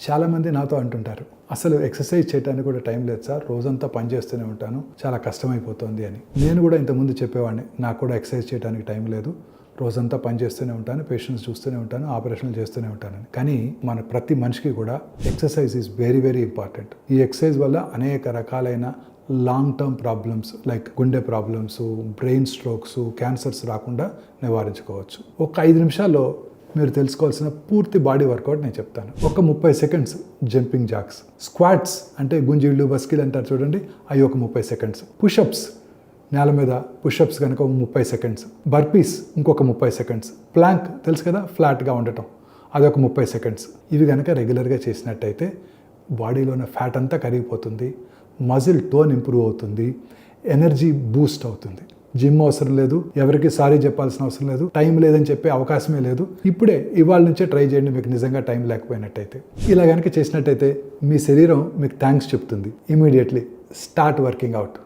చాలామంది నాతో అంటుంటారు, అసలు ఎక్సర్సైజ్ చేయడానికి కూడా టైం లేదు సార్, రోజంతా పని చేస్తూనే ఉంటాను, చాలా కష్టమైపోతుంది అని. నేను కూడా ఇంతకుముందు చెప్పేవాడిని, నాకు కూడా ఎక్సర్సైజ్ చేయడానికి టైం లేదు, రోజంతా పని చేస్తూనే ఉంటాను, పేషెంట్స్ చూస్తూనే ఉంటాను, ఆపరేషన్లు చేస్తూనే ఉంటానని. కానీ మన ప్రతి మనిషికి కూడా exercise is very very important. ఈ ఎక్సర్సైజ్ వల్ల అనేక రకాలైన లాంగ్ టర్మ్ ప్రాబ్లమ్స్ లైక్ గుండె ప్రాబ్లమ్స్, బ్రెయిన్ స్ట్రోక్స్, క్యాన్సర్స్ రాకుండా నివారించుకోవచ్చు. ఒక 5 నిమిషాల్లో మీరు తెలుసుకోవాల్సిన పూర్తి బాడీ వర్కౌట్ నేను చెప్తాను. ఒక 30 సెకండ్స్ జంపింగ్ జాక్స్, స్క్వాట్స్ అంటే గుంజీళ్ళు బస్కిల్ అంటారు చూడండి, అవి ఒక 30 సెకండ్స్, పుషప్స్ నేల మీద పుషప్స్ కనుక ఒక 30 సెకండ్స్, బర్పీస్ ఇంకొక 30 సెకండ్స్, ప్లాంక్ తెలుసు కదా ఫ్లాట్గా ఉండటం, అదొక 30 సెకండ్స్. ఇవి కనుక రెగ్యులర్గా చేసినట్టయితే బాడీలో ఉన్న ఫ్యాట్ అంతా కరిగిపోతుంది, మజిల్ టోన్ ఇంప్రూవ్ అవుతుంది, ఎనర్జీ బూస్ట్ అవుతుంది. జిమ్ అవసరం లేదు, ఎవరికి సారీ చెప్పాల్సిన అవసరం లేదు, టైం లేదని చెప్పే అవకాశమే లేదు. ఇప్పుడే ఇవాళ నుంచే ట్రై చేయండి, మీకు నిజంగా టైం లేకపోయినట్టయితే. ఇలా కనుక చేసినట్టయితే మీ శరీరం మీకు థ్యాంక్స్ చెప్తుంది. Immediately start working out.